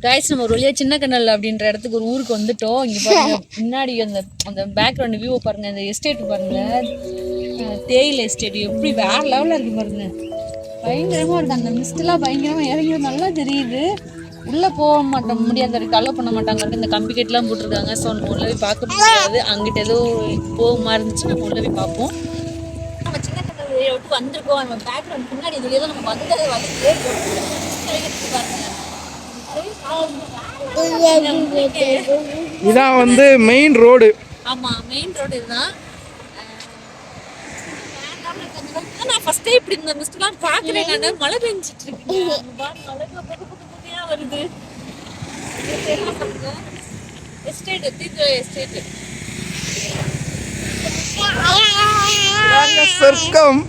Guys நம்ம ஒரு வழியாக சின்ன கண்ணல் அப்படின்ற இடத்துக்கு ஒரு ஊருக்கு வந்துட்டோம். இங்கே பாருங்க பின்னாடி அந்த அந்த பேக்ரவுண்ட் வியூவை பாருங்க, அந்த எஸ்டேட் பாருங்க, தேயிலை எஸ்டேட் எப்படி வேற லெவலில் இருக்கு பாருங்க. பயங்கரமாக இருக்குது. அந்த மிஸ்டெல்லாம் பயங்கரமாக இறங்கி நல்லா தெரியுது. உள்ளே போக மாட்டோம், முடியாத வரைக்கும் அலோ பண்ண மாட்டாங்க. இந்த கம்பி கெட்லாம் போட்டிருக்காங்க. ஸோ நம்ம உள்ள போய் பார்க்க முடியாது. அங்கிட்ட ஏதோ போகுமா இருந்துச்சு, நம்ம உள்ள போய் பார்ப்போம். நம்ம சின்ன கண்ணல் விட்டு வந்திருக்கோம். நம்ம பேக்ரவுண்ட் பின்னாடி இதுலேயே தான் நம்ம வந்தது பாருங்க. இதான் வந்து மெயின் ரோடு. ஆமா மெயின் ரோடு இதுதான். நான் ஃபர்ஸ்ட் டைம் இப்படி இந்த மிஸ்ட்லாம் பாக்குறேங்க. மழை பெஞ்சிட்டு இருக்கு. மழை வருது. எஸ்டேட் தீத்ரா எஸ்டேட் சொர்க்கம்.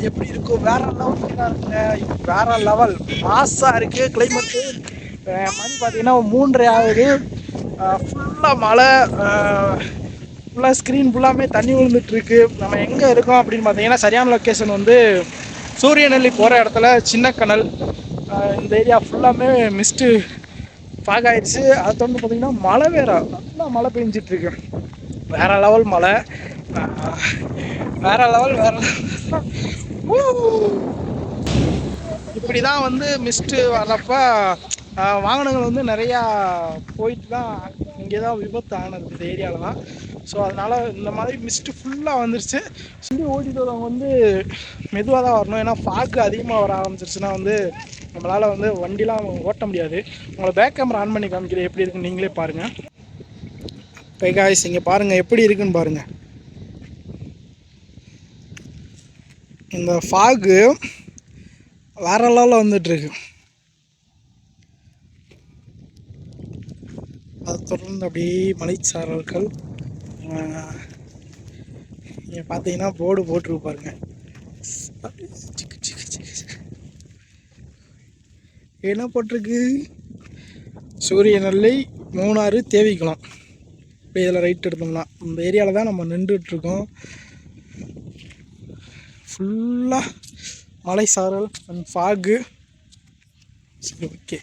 எப்படி இருக்கும்? வேற லெவல், வேற லெவல் மாசா இருக்கு. கிளைமேட்டு மணி பார்த்தீங்கன்னா 3:30 ஆகுது. ஃபுல்லாக மழை, ஃபுல்லாக ஸ்க்ரீன் ஃபுல்லாமே தண்ணி விழுந்துட்டு இருக்கு. நம்ம எங்கே இருக்கோம் அப்படின்னு பார்த்தீங்கன்னா சரியான லொக்கேஷன் வந்து சூரியநெல்லி போகிற இடத்துல சின்ன கனல். இந்த ஏரியா ஃபுல்லாமே மிஸ்ட்டு ஃபாக் ஆயிடுச்சு. அதை தொடர்ந்து பார்த்தீங்கன்னா மழை வேற நல்லா மழை பெஞ்சிட்ருக்கு. வேற லெவல் மழை, வேற லெவல் வேற இப்படி தான் வந்து மிஸ்ட்டு வர்றப்ப வாகனங்கள் வந்து நிறையா போயிட்டு தான் இங்கே தான் விபத்து ஆனது இந்த ஏரியாவில் தான். ஸோ அதனால் இந்த மாதிரி மிஸ்ட்டு ஃபுல்லாக வந்துருச்சு. சுண்டி ஓட்டிட்டு வரவங்க வந்து மெதுவாக தான் வரணும். ஏன்னா ஃபாக்கு அதிகமாக வர ஆரம்பிச்சிருச்சுன்னா வந்து நம்மளால் வந்து வண்டிலாம் ஓட்ட முடியாது. உங்களை பேக் கேமரா ஆன் பண்ணி காமிக்கிறேன் எப்படி இருக்குன்னு நீங்களே பாருங்கள். கைஸ் இங்கே பாருங்கள் எப்படி இருக்குன்னு பாருங்கள். இந்த ஃபாகு வேற லெவலில் வந்துட்டுருக்கு. அதை தொடர்ந்து அப்படியே மலைச்சாரல்கள். நீங்கள் பார்த்தீங்கன்னா போர்டு போட்டிருக்கு பாருங்க. என்ன போட்டிருக்கு? சூரியநெல்லி, மூணாறு, தேவிக்குளம். இப்போ இதில் ரைட் எடுத்தோம்னா இந்த ஏரியாவில் தான் நம்ம நின்றுட்டுருக்கோம். ஃபுல்லாக மலை சாரல் அண்ட் ஃபாகு. சரி ஓகே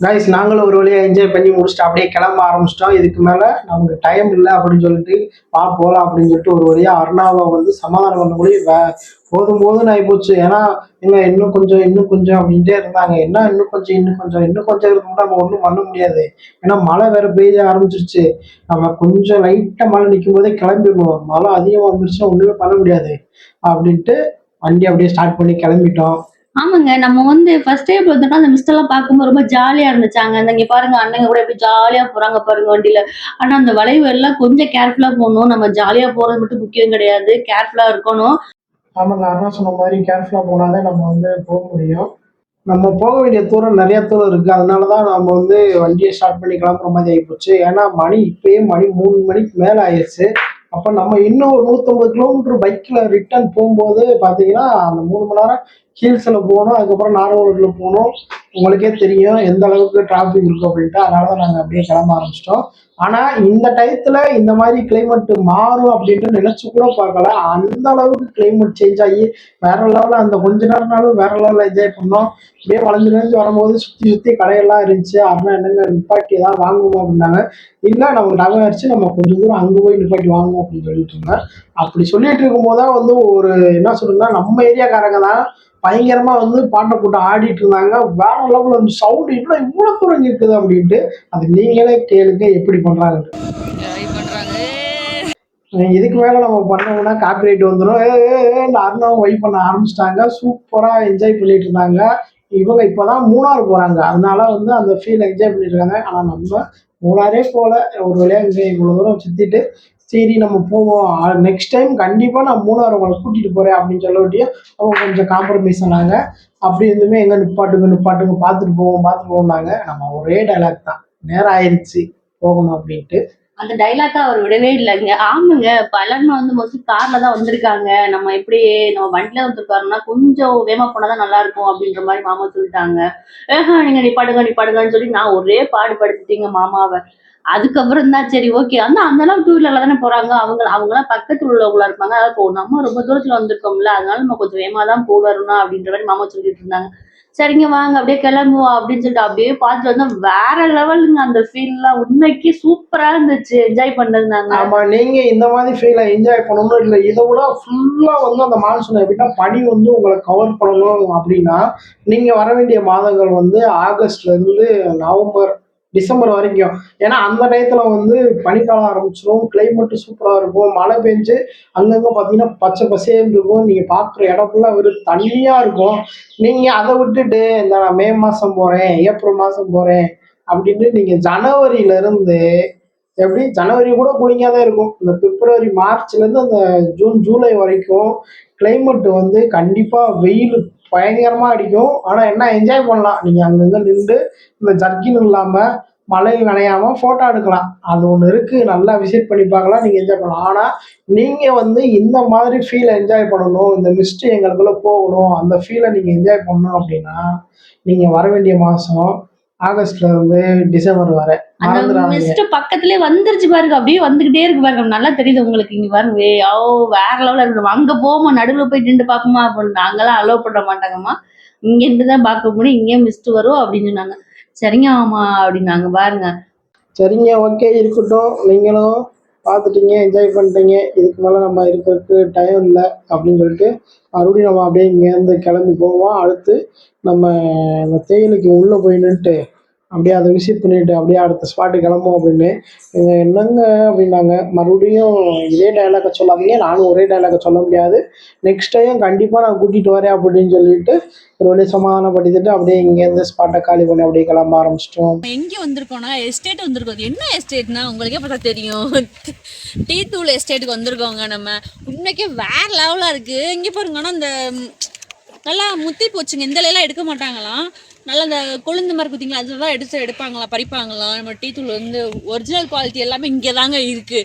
கைஸ், நாங்களும் ஒரு வழியாக என்ஜாய் பண்ணி முடிச்சுட்டு அப்படியே கிளம்ப ஆரம்பிச்சிட்டோம். இதுக்கு மேலே நமக்கு டைம் இல்லை அப்படின்னு சொல்லிட்டு போகலாம் அப்படின்னு சொல்லிட்டு ஒரு வழியாக அருணாவை வந்து சமாதானம் பண்ண முடியும். போதும் ஆகிப்போச்சு. ஏன்னா இன்னும் கொஞ்சம் அப்படின்ட்டே இருந்தாங்க. என்ன இன்னும் கொஞ்சம் இருக்கும்னா நம்ம ஒன்றும் பண்ண முடியாது. ஏன்னா மழை வேற பெய்ய ஆரம்பிச்சிருச்சு. நம்ம கொஞ்சம் லைட்டாக மழை நிற்கும் போதே கிளம்பிடுவோம். மழை அதிகமாக வந்துருச்சுன்னா ஒன்றுமே பண்ண முடியாது அப்படின்ட்டு வண்டி அப்படியே ஸ்டார்ட் பண்ணி கிளம்பிட்டோம். ஆமாங்க, நம்ம வந்து ஃபர்ஸ்ட் டைம் பார்த்தோம்னா அந்த மிஸ்ட் எல்லாம் பார்க்கும்போது ரொம்ப ஜாலியா இருந்துச்சாங்க. அந்த இங்க பாருங்க அண்ணங்க கூட எப்படி ஜாலியா போறாங்க பாருங்க வண்டியில. ஆனா அந்த வளைவு எல்லாம் கொஞ்சம் கேர்ஃபுல்லா போகணும். நம்ம ஜாலியா போறது மட்டும் முக்கியம் கிடையாது, கேர்ஃபுல்லா இருக்கணும். ஆமாங்க, அண்ணா சொன்ன மாதிரி கேர்ஃபுல்லா போனாதான் நம்ம வந்து போக முடியும். நம்ம போக வேண்டிய தூரம் நிறைய தூரம் இருக்கு. அதனாலதான் நம்ம வந்து வண்டியை ஸ்டார்ட் பண்ணி கிளம்புற மாதிரி ஆகிப்போச்சு. ஏன்னா இப்பயே மணி 3 மணிக்கு மேல ஆயிடுச்சு. அப்ப நம்ம இன்னும் ஒரு 150 கிலோமீட்டர் பைக்ல ரிட்டர்ன் போகும்போது பாத்தீங்கன்னா அந்த 3 மணி நேரம் ஹில்ஸ்ல போகணும். அதுக்கப்புறம் நார்மல் ரோட்ல போகணும். உங்களுக்கே தெரியும் எந்த அளவுக்கு டிராபிக் இருக்கும் அப்படின்ட்டு. அதனாலதான் நாங்க அப்படியே கிளம்ப ஆரம்பிச்சிட்டோம். ஆனா இந்த டயத்துல இந்த மாதிரி கிளைமேட் மாறும் அப்படின்ட்டு நினைச்சு கூட பார்க்கல. அந்த அளவுக்கு கிளைமேட் சேஞ்ச் ஆகி வேற லெவலில் அந்த கொஞ்ச நேரம்னாலும் வேற லெவலில் என்ஜாய் பண்ணோம். அப்படியே வளைஞ்சு வரும்போது சுத்தி கடையெல்லாம் இருந்துச்சு. அப்படின்னா என்னங்க நிப்பாட்டி ஏதாவது வாங்குவோம் அப்படின்னாங்க. இல்லை நமக்கு நகை அடிச்சு நம்ம கொஞ்சம் தூரம் அங்கே போய் நிப்பாட்டி வாங்குவோம் அப்படின்னு சொல்லிட்டு இருந்தேன். அப்படி சொல்லிட்டு இருக்கும் போதுதான் வந்து ஒரு என்ன சொல்றதுன்னா நம்ம ஏரியாக்காரங்க தான் பயங்கரமா வந்து பாட்டை போட்டு ஆடிட்டு இருந்தாங்க. வேற லெவலில் வந்து சவுண்ட் இவ்வளவு தூரம் இருக்குது அப்படின்ட்டு. அது நீங்களே கேளுங்க எப்படி பண்றாங்க. இதுக்கு மேல நம்ம பண்ணோம்னா காப்பிரைட் வந்துடும். அருணாவும் வைப் பண்ண ஆரம்பிச்சிட்டாங்க. சூப்பரா என்ஜாய் பண்ணிட்டு இருந்தாங்க. இவங்க இப்போதான் மூணார் போறாங்க, அதனால வந்து அந்த ஃபீல் என்ஜாய் பண்ணிட்டு இருக்காங்க. ஆனா நம்ம மூணாரே போல, ஒரு வழியா இங்க இவ்வளவு தூரம் சுத்திட்டு சரி நம்ம போவோம், நெக்ஸ்ட் டைம் கண்டிப்பா நான் மூணார் உங்களை கூட்டிட்டு போறேன் அப்படின்னு சொல்லி அவங்க கொஞ்சம் காம்ப்ரமைஸ் ஆனாங்க. அப்படி இருந்துமே எங்க நிப்பாட்டுங்க நிப்பாட்டுங்க, பார்த்துட்டு போவோம்னாங்க. நம்ம ஒரே டைலாக் தான், நேரம் ஆயிடுச்சு போகணும் அப்படின்ட்டு. அந்த டைலாக்கா அவர் விடவே இல்லைங்க. ஆமாங்க, பலரும் வந்து மோஸ்ட்லி கார்ல தான் வந்திருக்காங்க. நம்ம எப்படி நம்ம வண்டியில வந்திருக்காருன்னா கொஞ்சம் வேகமா போனாதான் நல்லா இருக்கும் அப்படின்ற மாதிரி மாமா சொல்லிட்டாங்க. நீங்க நிப்பாடுங்க நிப்பாடுங்கன்னு சொல்லி நான் ஒரே பாடுபடுத்திட்டீங்க மாமாவை. அதுக்கப்புறம் தான் சரி ஓகே. அந்த அந்த அளவுக்கு டூ வீலர்ல தானே போறாங்க. அவங்கலாம் பக்கத்துல உள்ளவங்களா இருப்பாங்க. அதாவது இப்போ நம்ம ரொம்ப தூரத்துல வந்திருக்கோம்ல, அதனால நம்ம கொஞ்சம் வேகமா தான் போகணும் அப்படின்ற மாதிரி மாமா சொல்லிட்டு இருந்தாங்க. சரிங்க வாங்க அப்படியே கிளம்புவோம் அப்படின்னு சொல்லிட்டு அப்படியே பார்த்துட்டு வந்தோம். வேற லெவலுங்க அந்த ஃபீல்லாம். உண்மைக்கு சூப்பரா இருந்துச்சு என்ஜாய் பண்ணது நாங்க. ஆமா, நீங்க இந்த மாதிரி ஃபீலை என்ஜாய் பண்ணணும் இல்லை, இதை விட ஃபுல்லா வந்து அந்த மான்சூன் எப்படின்னா பனி வந்து உங்களை கவர் பண்ணணும் அப்படின்னா நீங்க வர வேண்டிய மாதங்கள் வந்து ஆகஸ்ட்ல இருந்து நவம்பர் டிசம்பர் வரைக்கும். ஏன்னா அந்த டயத்துல வந்து பனிக்காலம் ஆரம்பிச்சிடும், கிளைமேட் சூப்பரா இருக்கும், மழை பெஞ்சு அங்கங்க பாத்தீங்கன்னா பச்சை பசேன்னு இருக்கும், நீங்க பாக்குற இடம் ஃபுல்லா வெறும் தண்ணியா இருக்கும். நீங்க அதை விட்டுட்டு இந்த நான் மே மாசம் போறேன், ஏப்ரல் மாசம் போறேன் அப்படின்னு நீங்க ஜனவரியில இருந்து, எப்படி ஜனவரி கூட கூலிங்காக தான் இருக்கும், இந்த பிப்ரவரி மார்ச்லேருந்து அந்த ஜூன் ஜூலை வரைக்கும் கிளைமேட் வந்து கண்டிப்பாக வெயில் பயங்கரமாக அடிக்கும். ஆனால் என்ன என்ஜாய் பண்ணலாம், நீங்கள் அங்கங்கே நின்று இந்த ஜர்க்கின் இல்லாமல் மழையில் நனையாமல் ஃபோட்டோ எடுக்கலாம், அது ஒன்று இருக்குது, நல்லா விசிட் பண்ணி பார்க்கலாம், நீங்கள் என்ஜாய் பண்ணலாம். ஆனால் நீங்கள் வந்து இந்த மாதிரி ஃபீலை என்ஜாய் பண்ணணும், இந்த மிஸ்ட்டு எங்களுக்குள்ளே போகணும், அந்த ஃபீலை நீங்கள் என்ஜாய் பண்ணணும் அப்படின்னா நீங்கள் வர வேண்டிய மாதம் ஆகஸ்ட்ல இருந்து டிசம்பர் வரை அந்த மறந்துடாதீங்க. மிஸ்ட் பக்கத்துலயே வந்துருச்சு பாருங்க. அப்படியே வந்துகிட்டே இருக்கு பாருங்க. நல்லா தெரியுது உங்களுக்கு இங்க பாருங்க. வேற லெவல்ல இருக்கு. அங்க போமா நடுவுல போய் நின்று பாப்போமா அப்படின்னு அங்கெல்லாம் அலோவ் பண்ண மாட்டாங்கம்மா. இங்க இருந்துதான் பார்க்க முடியும், இங்கே மிஸ்ட் வரும் அப்படின்னு சொன்னாங்க. சரிங்க ஆமா அப்படின்னாங்க பாருங்க. சரிங்க, ஓகே இருக்கட்டும், நீங்களும் பார்த்துட்டீங்க, என்ஜாய் பண்ணிட்டீங்க, இதுக்கு மேலே நம்ம இருக்கிறதுக்கு டைம் இல்லை அப்படின்னு சொல்லிட்டு மறுபடியும் நம்ம அப்படியே இங்கேருந்து கிளம்பி போவோம். அடுத்து நம்ம இந்த தேயிலைக்கு உள்ளே போய் நின்றுட்டு அப்படியே அதை விசிட் பண்ணிட்டு அப்படியே அடுத்த ஸ்பாட்டு கிளம்புவோம் அப்படின்னு. இவங்க என்னங்க அப்படின்னாங்க, மறுபடியும் இதே டைலாக்கை சொல்லாதீங்க, நானும் ஒரே டைலாக்கை சொல்ல முடியாது, நெக்ஸ்ட் டைம் கண்டிப்பாக நான் கூட்டிகிட்டு வரேன் அப்படின்னு சொல்லிட்டு ஒரு வழியை சமாதானப்படுத்திட்டு அப்படியே இங்கேருந்து ஸ்பாட்டை காலி பண்ணி அப்படியே கிளம்ப ஆரம்பிச்சிட்டோம். எங்கே வந்திருக்கோம்னா எஸ்டேட் வந்திருக்கோம். என்ன எஸ்டேட்னா உங்களுக்கே பார்த்தா தெரியும், டீ தூள் எஸ்டேட்டுக்கு வந்திருக்கோங்க. நம்ம உண்மைக்கே வேற லெவலாக இருக்குது. இங்கே பாருங்க, ஆனால் இந்த நல்லா முத்தி போச்சுங்க, இந்த இலையெல்லாம் எடுக்க மாட்டாங்களாம். நல்லா இந்த கொழுந்து மாதிரி குத்திங்களா அதில் தான் எடுப்பாங்களாம், பறிப்பாங்களாம். நம்ம டீ தூள் வந்து ஒரிஜினல் குவாலிட்டி எல்லாமே இங்கே தாங்க இருக்குது.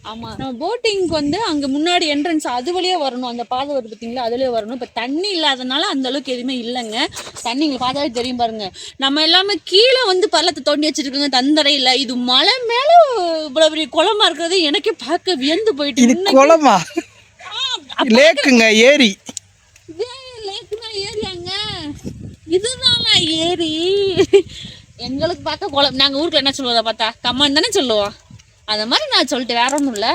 ஆமாம், நம்ம போட்டிங்க்கு வந்து அங்கே முன்னாடி என்ட்ரன்ஸ் அது வழியே வரணும், அந்த பாதை வருது பார்த்தீங்களா, அதுலேயே வரணும். இப்போ தண்ணி இல்லாதனால அந்த அளவுக்கு எதுவுமே இல்லைங்க. தண்ணி உங்களுக்கு பார்த்தாவே தெரியும் பாருங்க. நம்ம எல்லாமே கீழே வந்து பள்ளத்தை தோண்டி வச்சிருக்கோங்க, தந்தரை இல்லை. இது மலை மேலே இவ்வளோ பெரிய குளமா இருக்கிறது எனக்கே பார்க்க வியந்து போயிட்டு. இது குளமா? லேக்குங்க, ஏரி. லேக்குனா ஏரியாங்க, இதுதான் ஏரி. எங்களுக்கு பார்க்க குளம், நாங்கள் ஊருக்குள்ள என்ன சொல்லுவோம், அதை பார்த்தா கம்மான் தானே சொல்லுவோம். அந்த மாதிரி நான் சொல்லிட்டு வேற ஒன்றும் இல்லை.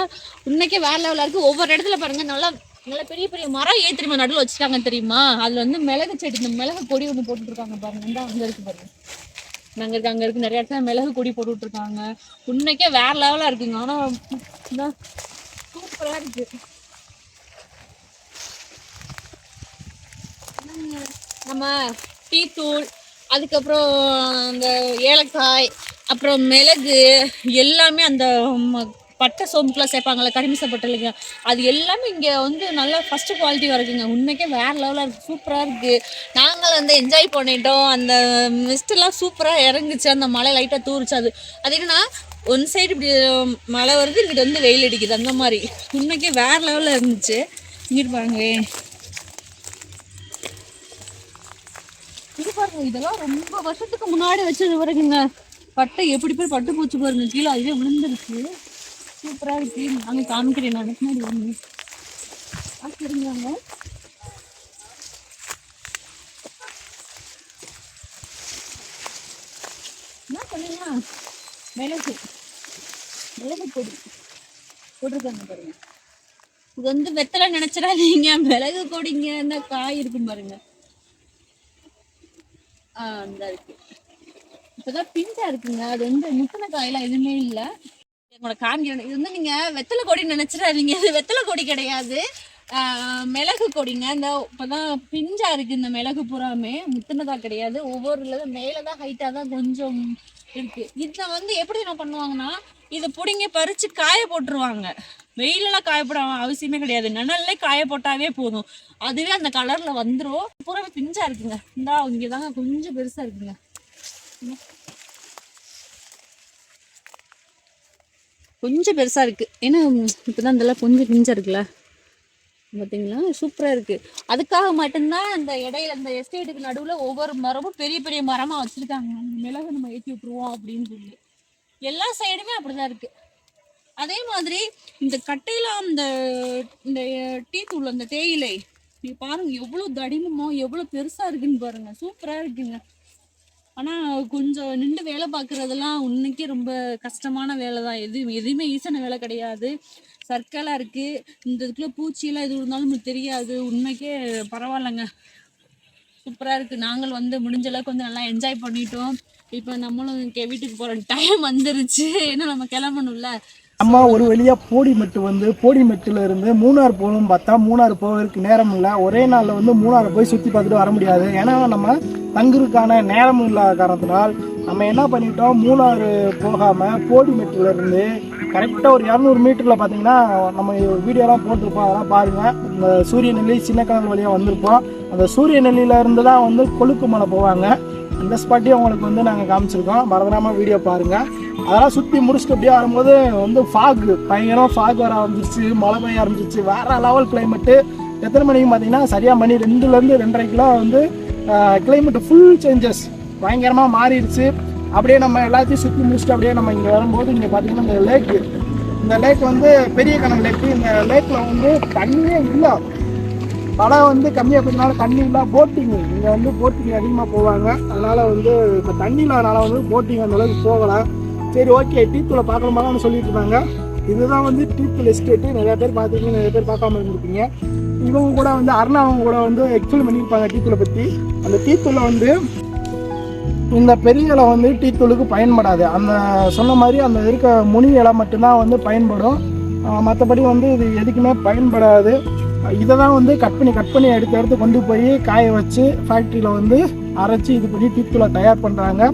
உண்மைக்கே வேற லெவலாக இருக்குது. ஒவ்வொரு இடத்துல பாருங்க, நல்லா நல்லா பெரிய பெரிய மரம் ஏத்திரிமா நடுவில் வச்சுட்டாங்க தெரியுமா. அதில் வந்து மிளகு செடி, இந்த மிளகு கொடி ஒன்று போட்டுட்ருக்காங்க பாருங்க, இந்த அங்கே இருக்கு பாருங்க, அங்கே இருக்கு நிறைய இடத்துல மிளகு கொடி போட்டு விட்டுருக்காங்க. உண்மைக்கே வேற லெவலாக இருக்குங்க. ஆனால் சூப்பராக இருக்கு. நம்ம டீ தூள், அதுக்கப்புறம் அந்த ஏலக்காய், அப்புறம் மிளகு எல்லாமே அந்த பட்டை சோம்புக்குலாம் சேர்ப்பாங்கள்ல, கரிமிசப்பட்டை இல்லைங்க, அது எல்லாமே இங்கே வந்து நல்லா ஃபஸ்ட்டு குவாலிட்டி வரைக்குங்க. உண்மைக்கே வேறு லெவலாக இருக்குது, சூப்பராக இருக்குது. நாங்கள் வந்து என்ஜாய் பண்ணிட்டோம். அந்த மிஸ்டெல்லாம் சூப்பராக இறங்குச்சு, அந்த மழை லைட்டாக தூரிச்சு. அது என்னன்னா ஒன் சைடு இப்படி மழை வருது, இங்கிட்ட வந்து வெயில் அடிக்குது, அந்த மாதிரி. உண்மைக்கே வேறு லெவலில் இருந்துச்சு. இங்கிட்டு பாருங்களே, இது பாருங்க, இதெல்லாம் ரொம்ப வருஷத்துக்கு முன்னாடி வச்சது வரைக்குங்க. பட்டை எப்படி போய் பட்டு போச்சு பாருங்க, கீழே அதுவே விழுந்துருச்சு. சூப்பரா இருக்கு. நாங்க காமிக்கிறேன், நான் முன்னாடி வந்து சரிங்க. என்ன பண்ணீங்க, மிளகு பொடி போட்டிருக்காங்க பாருங்க. இது வந்து வெத்தலை நினைச்சிடாதீங்க, மிளகு கொடிங்க. என்ன காய் இருக்கும் பாருங்க, அந்த இருக்கு. இப்பதான் பிஞ்சா இருக்குங்க, அது வந்து முத்தின காயெல்லாம் எதுவுமே இல்லை. என்னோட காண்கிறேன். இது வந்து நீங்க வெத்தலை கொடி நினைச்சிடாதீங்க, இது வெத்தலை கொடி கிடையாது. மிளகு கொடிங்க. இந்த இப்பதான் பிஞ்சா இருக்கு இந்த மிளகு பூராமே, முத்துனதா கிடையாது. ஒவ்வொரு மேலதான் ஹைட்டா தான் கொஞ்சம் இருக்கு. இதை வந்து எப்படி என்ன பண்ணுவாங்கன்னா, இதை பிடிங்கி பறிச்சு காய போட்டுருவாங்க. வெயிலெல்லாம் காய போட அவசியமே கிடையாது, நிழல்ல காய போட்டாவே போதும், அதுவே அந்த கலர்ல வந்துடும். பூராவே பிஞ்சா இருக்குங்க. இந்தா இங்கதாங்க கொஞ்சம் பெருசா இருக்குங்க. கொஞ்சம் பெருசா இருக்கு, ஏன்னா இப்பதான் இதெல்லாம் கொஞ்சம் பிஞ்சா இருக்குல்ல, பார்த்தீங்களா? சூப்பராக இருக்குது. அதுக்காக மட்டும்தான் அந்த இடையில இந்த எஸ்டேட்டுக்கு நடுவில் ஒவ்வொரு மரமும் பெரிய பெரிய மரமாக வச்சுருக்காங்க. அந்த மிளகு நம்ம ஏற்றி விட்ருவோம் அப்படின்னு சொல்லி. எல்லா சைடுமே அப்படி தான் இருக்குது. அதே மாதிரி இந்த கட்டையில் அந்த இந்த டீ தூள், அந்த தேயிலை, நீ பாருங்க எவ்வளோ தடிமமோ எவ்வளோ பெருசாக இருக்குன்னு பாருங்கள். சூப்பராக இருக்குங்க. ஆனால் கொஞ்சம் நின்று வேலை பார்க்குறதெல்லாம் உன்னைக்கே ரொம்ப கஷ்டமான வேலை தான். எதுவுமே ஈஸியான வேலை கிடையாது. சர்க்கலாக இருக்குது. இந்த இதுக்குள்ள பூச்சியெல்லாம் எது இருந்தாலும் நம்மளுக்கு தெரியாது. உண்மைக்கே பரவாயில்லைங்க, சூப்பராக இருக்குது. நாங்கள் வந்து முடிஞ்ச அளவுக்கு வந்து நல்லா என்ஜாய் பண்ணிட்டோம். இப்போ நம்மளும் வீட்டுக்கு போகிற டைம் வந்துருச்சு, ஏன்னா நம்ம கிளம்பணும்ல. அம்மா ஒரு வழியாக போடிமெட்டு வந்து போடிமெட்டில் இருந்து மூணார் போகணும் பார்த்தா மூணார் போகிறதுக்கு நேரம் இல்லை. ஒரே நாளில் வந்து மூணாரை போய் சுற்றி பார்த்துட்டு வர முடியாது, ஏன்னா நம்ம தங்குறதுக்கான நேரமும் இல்லாத காரணத்தினால் நம்ம என்ன பண்ணிட்டோம், மூணார் போகாமல் போடிமெட்டில் இருந்து கரெக்டாக ஒரு 200 மீட்டரில் பார்த்தீங்கன்னா நம்ம வீடியோலாம் போட்டிருப்போம், அதெல்லாம் பாருங்கள். இந்த சூரியநெல்லி சின்ன கடல் வழியாக வந்திருப்போம். அந்த சூரியநெல்லியிலேருந்து தான் வந்து கொழுக்கு மலை போவாங்க. அந்த ஸ்பாட்டையும் உங்களுக்கு வந்து நாங்கள் காமிச்சிருக்கோம், மறந்துடாமல் வீடியோ பாருங்கள். அதெல்லாம் சுற்றி முடிச்சுட்டு அப்படியே வரும்போது வந்து ஃபாகு, பயங்கரம் ஃபாக் வர ஆரம்பிச்சிச்சு, மழை பெய்ய ஆரம்பிச்சிச்சு, வேறு லெவல் கிளைமேட்டு. எத்தனை மணிக்கு பார்த்தீங்கன்னா சரியாக மணி 2லேருந்து 2:30 வந்து கிளைமேட்டு ஃபுல் சேஞ்சஸ் பயங்கரமாக மாறிடுச்சு. அப்படியே நம்ம எல்லாத்தையும் சுற்றி முடிச்சுட்டு அப்படியே நம்ம இங்கே வரும்போது இங்கே பார்த்தீங்கன்னா இந்த லேக் வந்து பெரிய கணம் லேக்கு. இந்த லேக்கில் வந்து தண்ணியே இல்லை, மழை வந்து கம்மியாக போகிறதுனால தண்ணி இல்லை. போட்டிங் இங்கே வந்து போட்டிங் அதிகமாக போவாங்க, அதனால் வந்து இப்போ தண்ணி இல்லாதனால வந்து போட்டிங் அந்த அளவுக்கு போகலாம். சரி ஓகே, டீத்தூளை பார்க்கணுமான்னு சொல்லிட்டு இருந்தாங்க. இதுதான் வந்து டீத்தூள் எஸ்டேட்டு. நிறைய பேர் பார்த்துருக்கீங்க, நிறைய பேர் பார்க்காம இருந்திருப்பீங்க. இவங்க கூட வந்து அருணா அவங்க கூட வந்து எக்ஸ்பிளைன் பண்ணியிருப்பாங்க டீத்தூளை பற்றி. அந்த டீத்தூளை வந்து இந்த பெரிய இலை வந்து டீத்தூளுக்கு பயன்படாது. அந்த சொன்ன மாதிரி அந்த இருக்க முனி இலை மட்டும்தான் வந்து பயன்படும், மற்றபடி வந்து இது எதுக்குமே பயன்படாது. இதை தான் வந்து கட் பண்ணி எடுத்து கொண்டு போய் காய வச்சு ஃபேக்ட்ரியில் வந்து அரைச்சி இது பண்ணி டீத்தூளை தயார் பண்ணுறாங்க.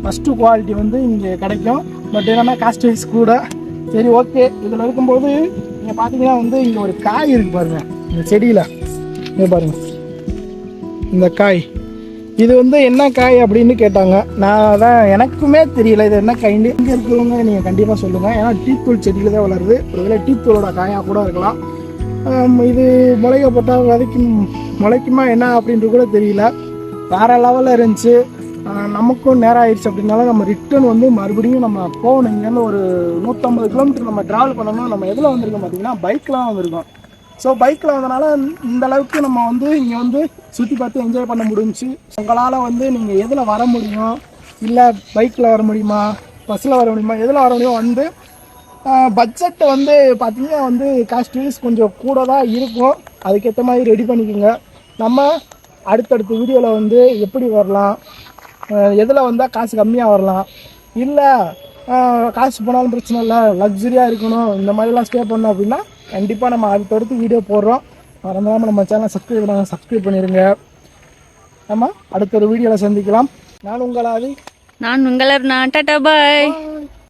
ஃபஸ்ட்டு குவாலிட்டி வந்து இங்கே கிடைக்கும், பட் என்னென்னா காஸ்ட் வைஸ் கூட. சரி ஓகே, இதில் இருக்கும்போது நீங்கள் பார்த்தீங்கன்னா வந்து இங்கே ஒரு காய் இருக்குது பாருங்கள், இந்த செடியில் இங்கே பாருங்கள் இந்த காய். இது வந்து என்ன காய் அப்படின்னு கேட்டாங்க. நான் தான் எனக்குமே தெரியல இது என்ன காய்ன்னு. இங்கே இருக்கிறவங்க நீங்கள் கண்டிப்பாக சொல்லுங்கள், ஏன்னா டீத்தூள் செடியில் தான் வளருது. ஒருவேளை டீத்தூளோட காயாக கூட இருக்கலாம். இது முளைக்க போட்டால் முளைக்குமா என்ன அப்படின்றது கூட தெரியல. வேறு லெவலில் இருந்துச்சு. நமக்கும் நேரம் ஆயிடுச்சு அப்படின்னால நம்ம ரிட்டர்ன் வந்து மறுபடியும் நம்ம போகணும். இங்கேருந்து ஒரு 150 கிலோமீட்டர் நம்ம ட்ராவல் பண்ணணும். நம்ம எதில் வந்திருக்கோம் பார்த்தீங்கன்னா பைக்கில் தான் வந்திருக்கோம். ஸோ பைக்கில் வந்தனால இந்த அளவுக்கு நம்ம வந்து இங்கே வந்து சுற்றி பார்த்து என்ஜாய் பண்ண முடிஞ்சிச்சு. உங்களால் வந்து நீங்கள் எதில் வர முடியும், இல்லை பைக்கில் வர முடியுமா, பஸ்ஸில் வர முடியுமா, எதில் வர முடியும் வந்து பட்ஜெட் வந்து பார்த்தீங்கன்னா வந்து காஸ்ட் வைஸ் கொஞ்சம் கூட தான் இருக்கும். அதுக்கேற்ற மாதிரி ரெடி பண்ணிக்கோங்க. நம்ம அடுத்தடுத்த வீடியோவில் வந்து எப்படி வரலாம், எதில் வந்தால் காசு கம்மியாக வரலாம், இல்லை காசு போனாலும் பிரச்சனை இல்லை லக்ஸரியாக இருக்கணும் இந்த மாதிரிலாம் ஸ்டே பண்ணோம் அப்படின்னா கண்டிப்பாக நம்ம அடுத்தடுத்து வீடியோ போடுறோம். மறந்துடாமல் நம்ம சேனலை சப்ஸ்கிரைப் பண்ணிடுங்க. நம்ம அடுத்த ஒரு வீடியோவில் சந்திக்கலாம். நான் உங்கள் ஆதி. நான் உங்கள் டாடா பாய்.